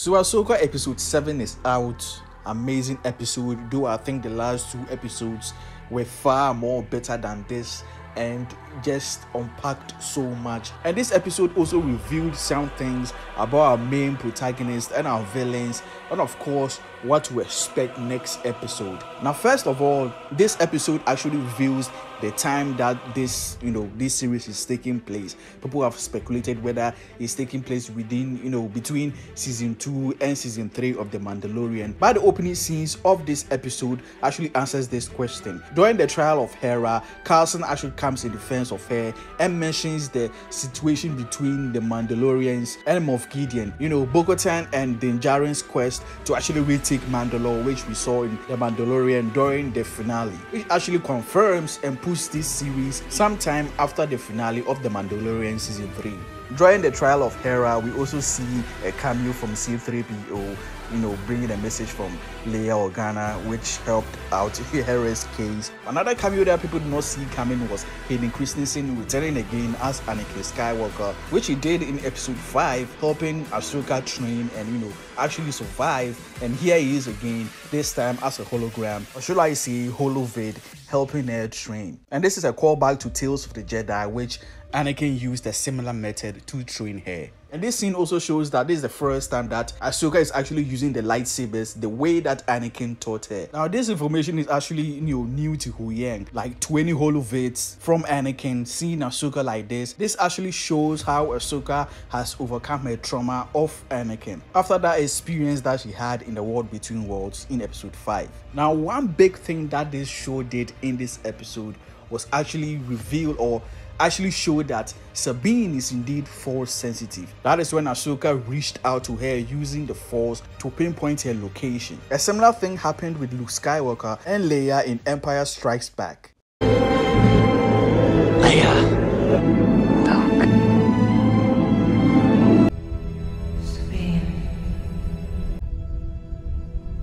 So Ahsoka episode 7 is out. Amazing episode, though I think the last 2 episodes were far more better than this and just unpacked so much. And this episode also revealed some things about our main protagonist and our villains, and of course what to expect next episode. Now, first of all, this episode actually reveals the time that this series is taking place. People have speculated whether it's taking place within between season 2 and season 3 of The Mandalorian. But the opening scenes of this episode actually answers this question. During the trial of Hera, Carlson actually comes in defense of her and mentions the situation between the Mandalorians and Moff Gideon, Bo-Katan and Din Djarin's quest to actually retake Mandalore, which we saw in The Mandalorian during the finale, which actually confirms and puts this series sometime after the finale of The Mandalorian season 3. During the trial of Hera, we also see a cameo from C-3PO, bringing a message from Leia Organa, which helped out Hera's case. Another cameo that people did not see coming was Hayden Christensen returning again as Anakin Skywalker, which he did in episode 5, helping Ahsoka train and actually survive. And here he is again, this time as a hologram, or should I say holovid, helping her train. And this is a callback to Tales of the Jedi, which Anakin used a similar method to train her. And this scene also shows that this is the first time that Ahsoka is actually using the lightsabers the way that Anakin taught her. Now, this information is actually new to Huyang, like 20 holovids from Anakin seeing Ahsoka like this. This actually shows how Ahsoka has overcome her trauma of Anakin after that experience that she had in the World Between Worlds in episode 5. Now, one big thing that this show did in this episode was actually reveal or actually showed that Sabine is indeed Force sensitive. That is when Ahsoka reached out to her using the Force to pinpoint her location. A similar thing happened with Luke Skywalker and Leia in Empire Strikes Back. Leia. Sabine.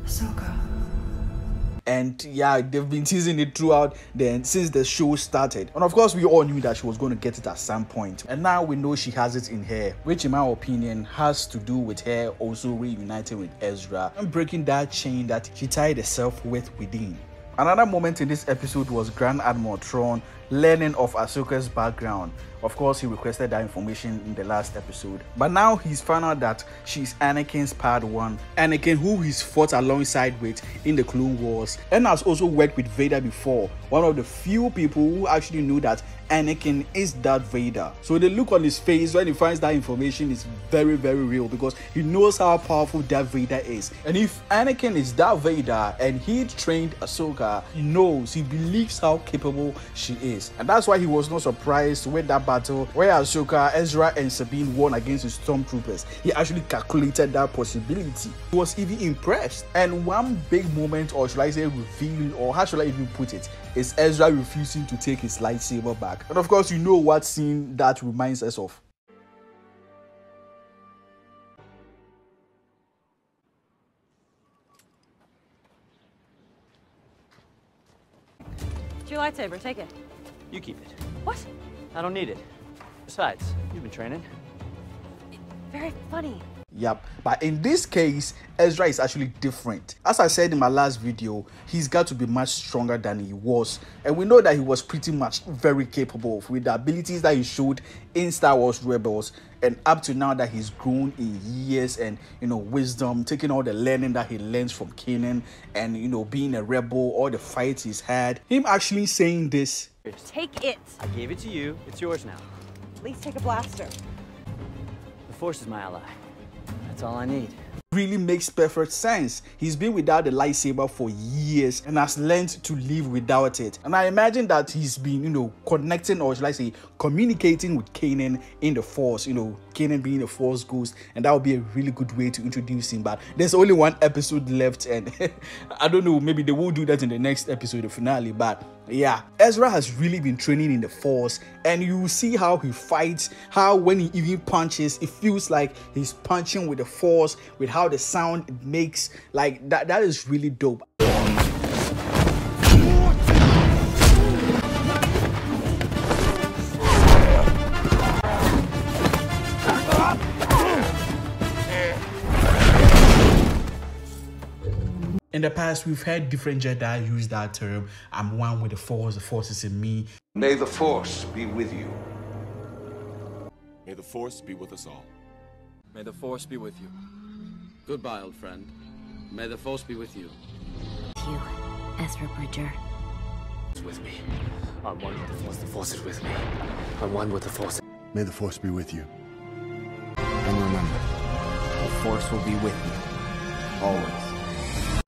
Ahsoka. And yeah, they've been teasing it throughout then since the show started. And of course, we all knew that she was going to get it at some point. And now we know she has it in her, which in my opinion has to do with her also reuniting with Ezra and breaking that chain that she tied herself with within. Another moment in this episode was Grand Admiral Thrawn learning of Ahsoka's background. Of course, he requested that information in the last episode. But now he's found out that she's Anakin's Padawan. Anakin, who he's fought alongside with in the Clone Wars and has also worked with Vader before. One of the few people who actually knew that Anakin is Darth Vader. So the look on his face when he finds that information is very, very real, because he knows how powerful Darth Vader is. And if Anakin is Darth Vader and he trained Ahsoka, he believes how capable she is. And that's why he was not surprised with that battle where Ahsoka, Ezra and Sabine won against the stormtroopers. He actually calculated that possibility. He was even impressed. And one big moment, or should I say reveal, or how should I even put it, is Ezra refusing to take his lightsaber back. And of course, you know what scene that reminds us of. It's your lightsaber, take it. You keep it. What? I don't need it. Besides, you've been training. Very funny. Yep, but in this case, Ezra is actually different. As I said in my last video, he's got to be much stronger than he was. And we know that he was pretty much very capable with the abilities that he showed in Star Wars Rebels. And up to now that he's grown in years and, wisdom, taking all the learning that he learns from Kanan and, being a rebel, all the fights he's had. Him actually saying this. Take it. I gave it to you. It's yours now. At least take a blaster. The Force is my ally. That's all I need. Really makes perfect sense. He's been without the lightsaber for years and has learned to live without it. And I imagine that he's been, connecting, or should I say, communicating with Kanan in the Force, Kanan being a Force ghost, and that would be a really good way to introduce him. But there's only one episode left, and I don't know, maybe they will do that in the next episode, the finale. But yeah, Ezra has really been training in the Force, and you see how he fights, how when he even punches, it feels like he's punching with the Force, with how the sound it makes. Like that is really dope. In the past, we've heard different Jedi use that term. I'm one with the Force is in me. May the Force be with you. May the Force be with us all. May the Force be with you. Goodbye, old friend. May the Force be with you. You, Ezra Bridger. It's with me. I'm one with the Force. The Force is with me. I'm one with the Force. May the Force be with you. And remember, the Force will be with you. Always.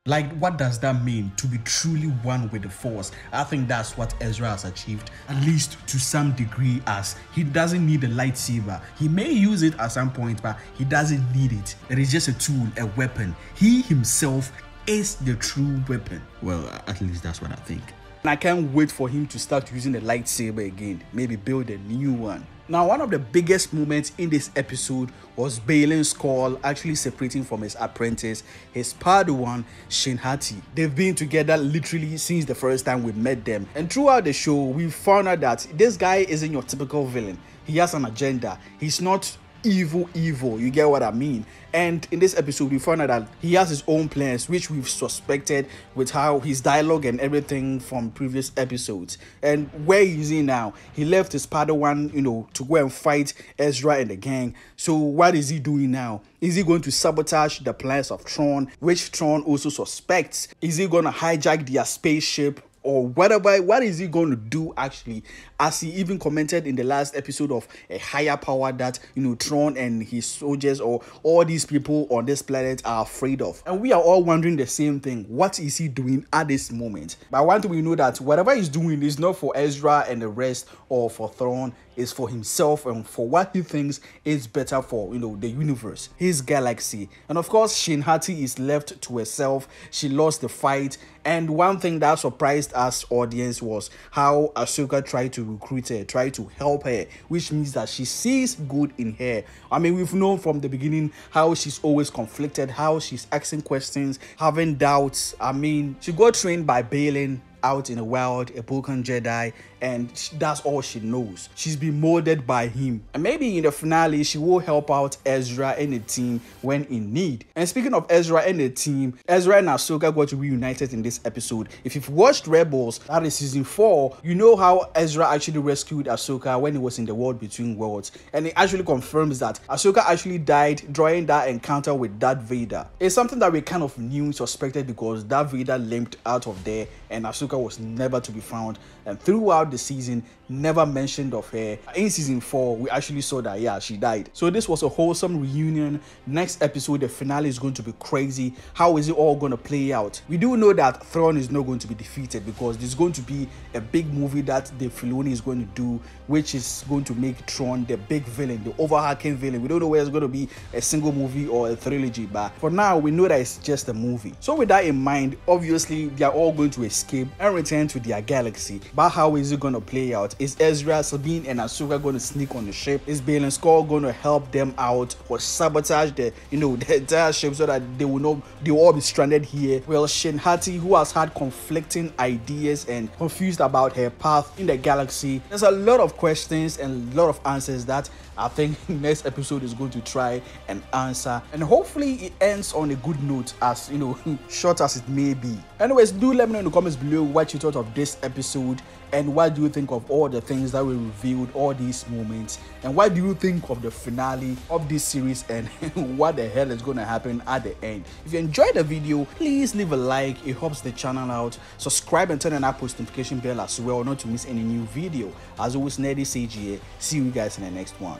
Like, what does that mean, to be truly one with the Force? I think that's what Ezra has achieved, at least to some degree, as he doesn't need a lightsaber. He may use it at some point, but he doesn't need it. It is just a tool, a weapon. He himself is the true weapon. Well, at least that's what I think. And I can't wait for him to start using the lightsaber again, maybe build a new one. Now, one of the biggest moments in this episode was Balin's call actually separating from his apprentice, his Padawan, Shin-Hati. They've been together literally since the first time we met them. And throughout the show, we found out that this guy isn't your typical villain. He has an agenda. He's not evil, you get what I mean? And in this episode, we found out that he has his own plans, which we've suspected with how his dialogue and everything from previous episodes. And where is he now? He left his Padawan, to go and fight Ezra and the gang. So what is he doing now? Is he going to sabotage the plans of Thrawn, which Thrawn also suspects? Is he going to hijack their spaceship? Or whatever? What is he going to do actually? As he even commented in the last episode of a higher power that Thrawn and his soldiers or all these people on this planet are afraid of. And we are all wondering the same thing. What is he doing at this moment? But one thing we know, that whatever he's doing is not for Ezra and the rest or for Thrawn. Is for himself and for what he thinks is better for the universe, his galaxy. And of course, Shin-Hati is left to herself. She lost the fight, and one thing that surprised us audience was how Ahsoka tried to recruit her, tried to help her, which means that she sees good in her. I mean, we've known from the beginning how she's always conflicted, how she's asking questions, having doubts. I mean, she got trained by Balin out in the wild, a broken Jedi, and that's all she knows. She's been molded by him, and maybe in the finale she will help out Ezra and the team when in need. And speaking of Ezra and the team, Ezra and Ahsoka got reunited in this episode. If you've watched Rebels, that is season 4, you know how Ezra actually rescued Ahsoka when he was in the world between worlds, and it actually confirms that Ahsoka actually died during that encounter with Darth Vader. It's something that we kind of knew, suspected, because Darth Vader limped out of there and Ahsoka was never to be found, and throughout the season never mentioned of her. In season 4 we actually saw that she died. So this was a wholesome reunion. Next episode, the finale is going to be crazy. How is it all going to play out? We do know that Thrawn is not going to be defeated, because there's going to be a big movie that the Filoni is going to do, which is going to make Thrawn the big villain, the overarching villain. We don't know whether it's going to be a single movie or a trilogy, but for now we know that it's just a movie. So with that in mind, obviously they are all going to escape and return to their galaxy. But how is it going to play out? Is Ezra, Sabine, and Ahsoka going to sneak on the ship? Is Balin's call going to help them out or sabotage the entire ship so that they will all be stranded here? Well, Shin-Hati, who has had conflicting ideas and confused about her path in the galaxy, there's a lot of questions and a lot of answers that I think next episode is going to try and answer, and hopefully it ends on a good note, as short as it may be. Anyways, do let me know in the comments below what you thought of this episode, and what do you think of all the things that were revealed, all these moments, and what do you think of the finale of this series, and what the hell is going to happen at the end. If you enjoyed the video, please leave a like, it helps the channel out. Subscribe and turn on that post notification bell as well, not to miss any new video. As always, Nerdy Sage here. See you guys in the next one.